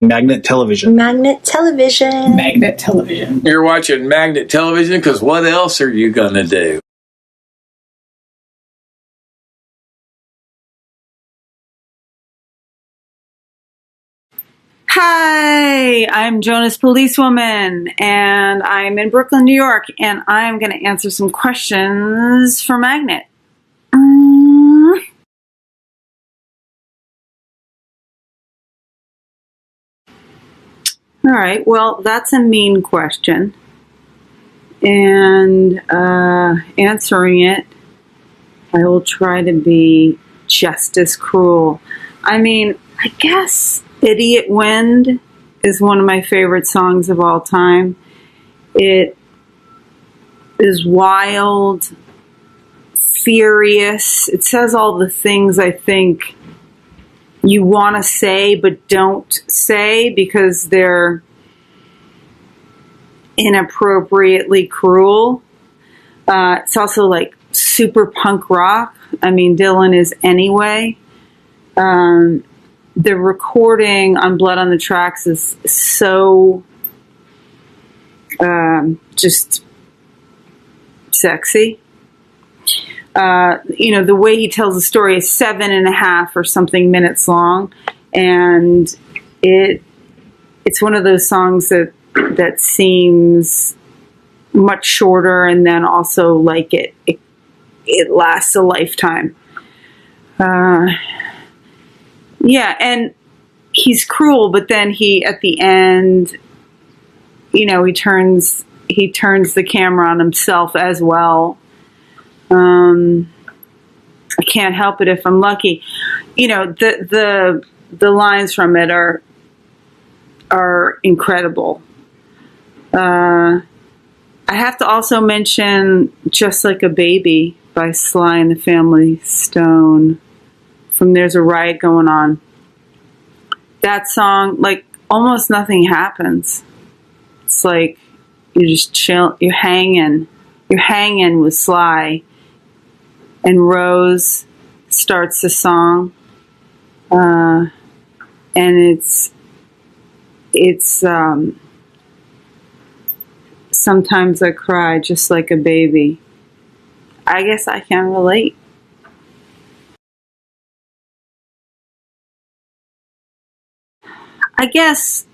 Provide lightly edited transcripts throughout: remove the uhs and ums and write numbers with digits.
Magnet television. Magnet television. Magnet television. You're watching Magnet television because what else are you going to do? Hi, I'm Jonas Policewoman, and I'm in Brooklyn, New York, and I'm going to answer some questions for Magnet. All right, well, that's a mean question, and answering it, I will try to be just as cruel. I mean, I guess Idiot Wind is one of my favorite songs of all time. It is wild, furious. It says all the things I think you want to say but don't say because they're inappropriately cruel. It's also like super punk rock. I mean, Dylan is anyway. The recording on Blood on the Tracks is so just sexy. The way he tells the story is 7.5 or something minutes long, and it's one of those songs that seems much shorter, and then also like it lasts a lifetime. Yeah, and he's cruel, but then he, at the end, he turns the camera on himself as well. I can't help it if I'm lucky. The lines from it are incredible. I have to also mention Just Like a Baby by Sly and the Family Stone from There's a Riot Going On. That song, like, almost nothing happens. It's like you're just chill, you're hanging with Sly, and Rose starts the song, and it's Sometimes I Cry Just Like a Baby. I guess I can relate. I guess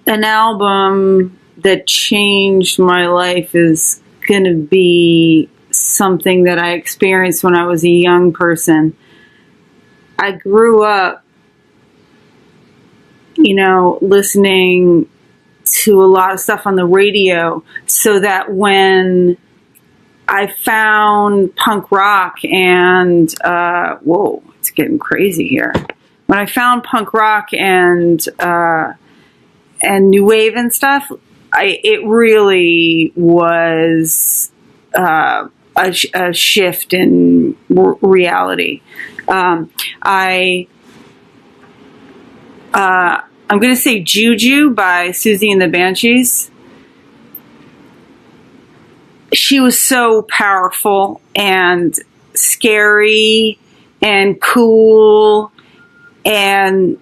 an album that changed my life is going to be something that I experienced when I was a young person. I grew up, listening to a lot of stuff on the radio, so that when I found punk rock and, whoa, it's getting crazy here. When I found punk rock and new wave and stuff, it really was a shift in reality. I'm going to say Juju by Siouxsie and the Banshees. She was so powerful and scary and cool and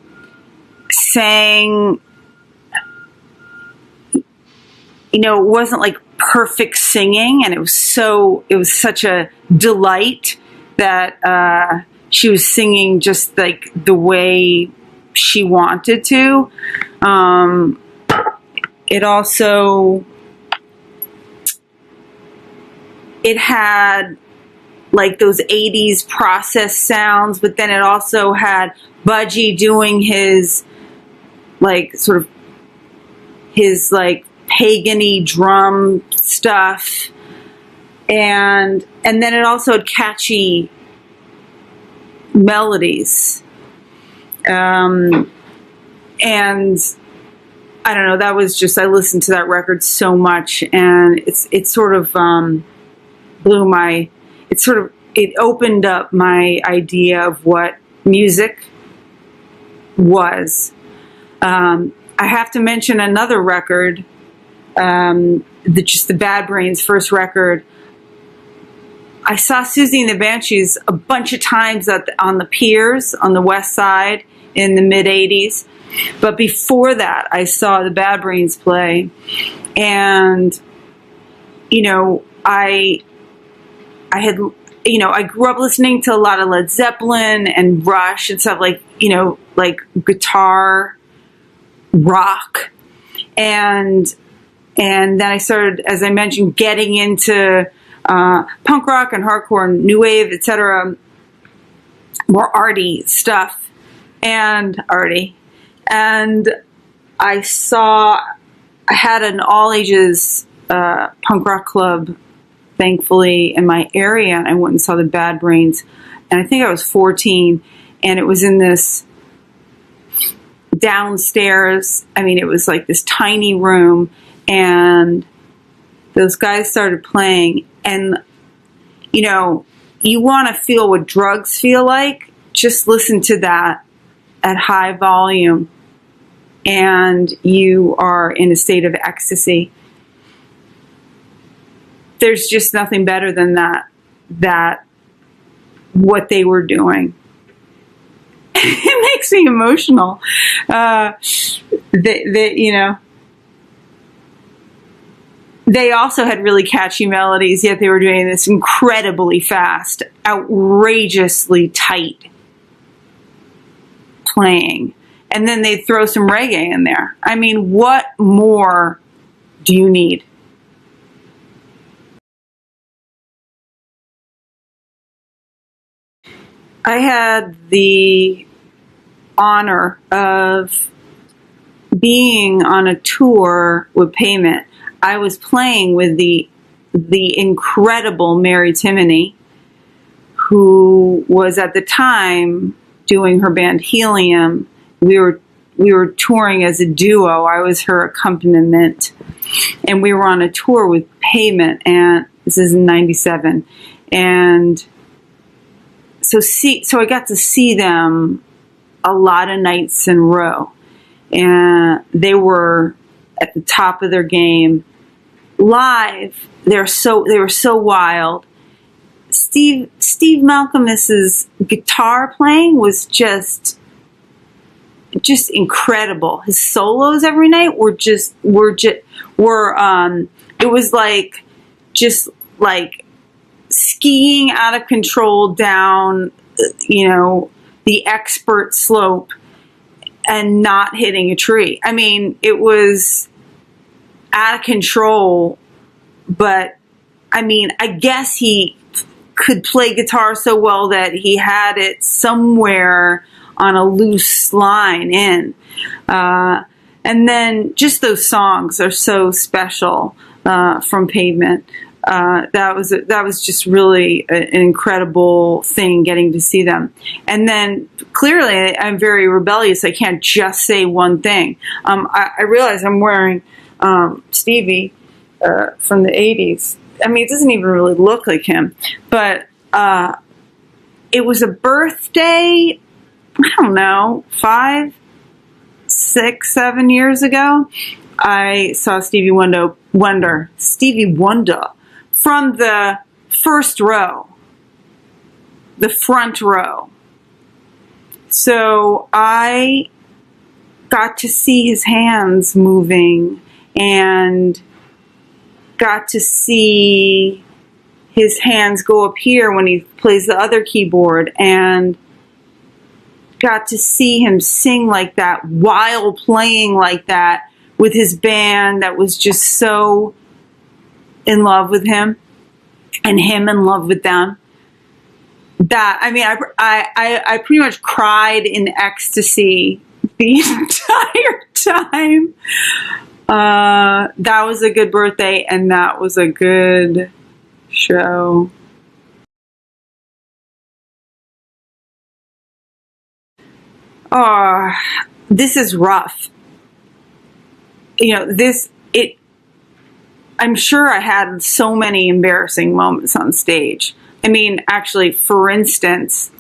sang, it wasn't like perfect singing, and it was such a delight that she was singing just like the way she wanted to. It had like those 80s process sounds, but then it also had Budgie doing his like sort of his like pagan-y drum stuff, and then it also had catchy melodies, and I don't know, that was just, I listened to that record so much, and it sort of it opened up my idea of what music was. I have to mention another record, the Bad Brains first record. I saw Siouxsie and the Banshees a bunch of times on the piers on the west side in the mid-'80s. But before that, I saw the Bad Brains play, and I had, I grew up listening to a lot of Led Zeppelin and Rush and stuff like guitar rock, and then I started, as I mentioned, getting into punk rock and hardcore and new wave, etc., more arty stuff, and I had an all ages punk rock club, thankfully, in my area, and I went and saw the Bad Brains, and I think I was 14, and it was in this downstairs. I mean, it was like this tiny room, and those guys started playing, and you want to feel what drugs feel like, just listen to that at high volume, and you are in a state of ecstasy. There's just nothing better than that what they were doing. It makes me emotional. They also had really catchy melodies, yet they were doing this incredibly fast, outrageously tight playing. And then they'd throw some reggae in there. I mean, what more do you need? I had the honor of being on a tour with Pavement. I was playing with the incredible Mary Timony, who was at the time doing her band Helium. We were touring as a duo. I was her accompaniment, and we were on a tour with Pavement, and this is in '97, and so I got to see them a lot of nights in a row, and they were at the top of their game. Live, they were so wild. Steve Malcolmus's guitar playing was just incredible. His solos every night were it was like skiing out of control down, the expert slope and not hitting a tree. I mean, it was out of control, but I mean, I guess he could play guitar so well that he had it somewhere on a loose line in. And then just those songs are so special from Pavement. That was just really an incredible thing, getting to see them. And then clearly I'm very rebellious. I can't just say one thing. I realize I'm wearing Stevie from the 80s. I mean, it doesn't even really look like him, but it was a birthday, I don't know, 5, 6, 7 years ago. I saw Stevie Wonder from the first row, the front row. So I got to see his hands moving and got to see his hands go up here when he plays the other keyboard, and got to see him sing like that while playing like that with his band that was just so in love with him and him in love with them. That, I mean, I pretty much cried in ecstasy the entire time. That was a good birthday, and that was a good show. Oh, this is rough. I'm sure I had so many embarrassing moments on stage. I mean, actually, for instance,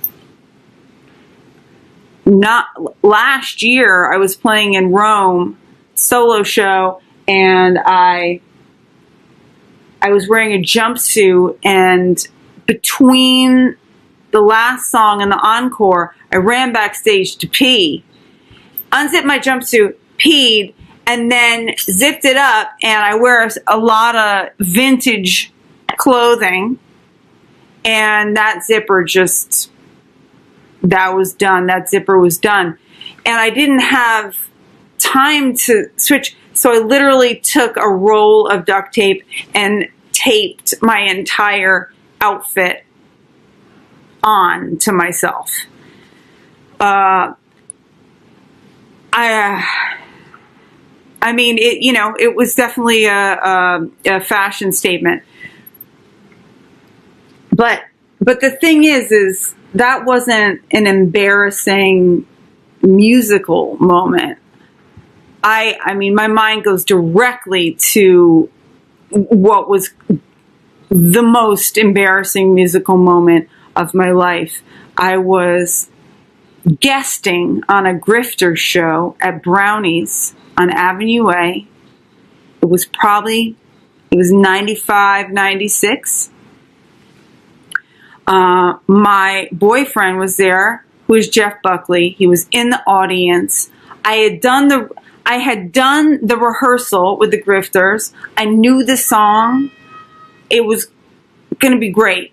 last year I was playing in Rome, solo show, and I was wearing a jumpsuit, and between the last song and the encore, I ran backstage to pee, unzipped my jumpsuit, peed, and then zipped it up. And I wear a lot of vintage clothing. And that zipper that was done. That zipper was done. And I didn't have time to switch. So I literally took a roll of duct tape and taped my entire outfit on to myself. I mean, it was definitely a fashion statement. But the thing is that wasn't an embarrassing musical moment. I mean, my mind goes directly to what was the most embarrassing musical moment of my life. I was guesting on a grifter show at Brownies on Avenue A. It was 95, 96. My boyfriend was there, who was Jeff Buckley. He was in the audience. I had done the rehearsal with the Grifters. I knew the song. It was going to be great.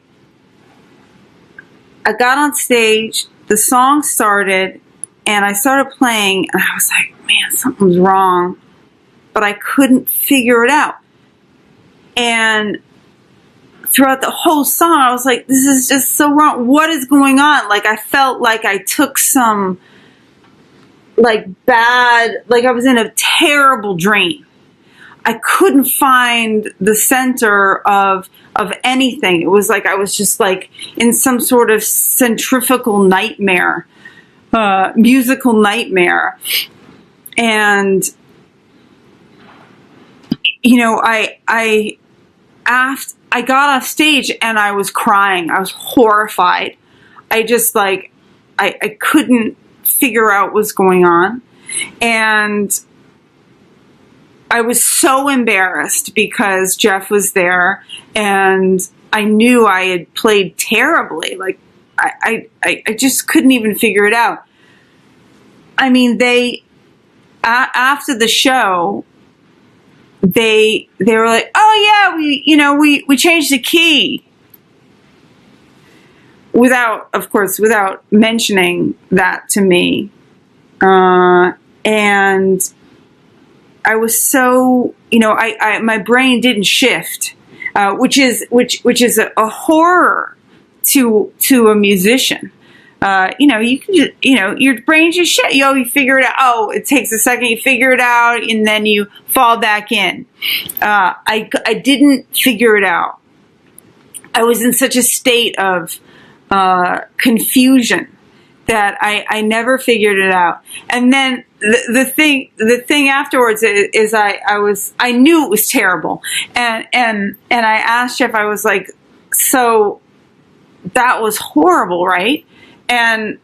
I got on stage, the song started, and I started playing, and I was like, man, something's wrong. But I couldn't figure it out. And throughout the whole song, I was like, this is just so wrong. What is going on? Like, I felt like I took some, like I was in a terrible dream. I couldn't find the center of anything. It was like I was just like in some sort of centrifugal nightmare, musical nightmare. And, I got off stage and I was crying. I was horrified. I just I couldn't figure out what's going on. And I was so embarrassed because Jeff was there and I knew I had played terribly. Like I just couldn't even figure it out. I mean, after the show, they were like, oh yeah, we changed the key. Without mentioning that to me. And I was so, my brain didn't shift, which is a horror to a musician. You can just, your brain just shit. You figure it out. Oh, it takes a second. You figure it out, and then you fall back in. I didn't figure it out. I was in such a state of confusion that I never figured it out. And then the thing afterwards is I knew it was terrible. And I asked Jeff, I was like, so that was horrible, right? And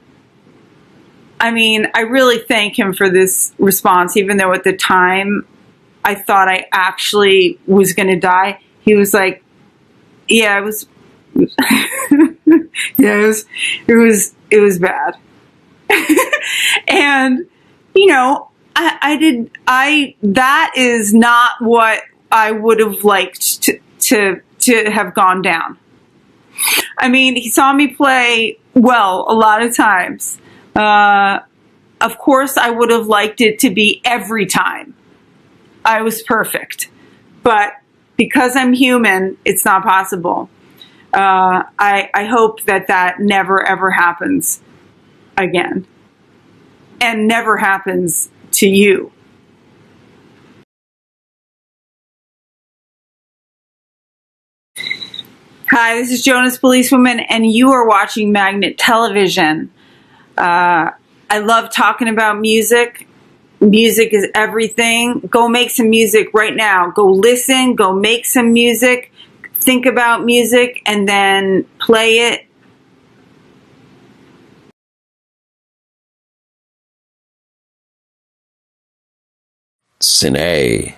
I mean, I really thank him for this response, even though at the time I thought I actually was going to die. He was like, yeah, it was yeah, it was bad. And, that is not what I would have liked to have gone down. I mean, he saw me play well a lot of times. Of course, I would have liked it to be every time I was perfect. But because I'm human, it's not possible. I hope that never, ever happens again. And never happens to you. Hi, this is Jonas Policewoman, and you are watching Magnet Television. I love talking about music. Music is everything. Go make some music right now. Go listen, go make some music, think about music, and then play it. Cine.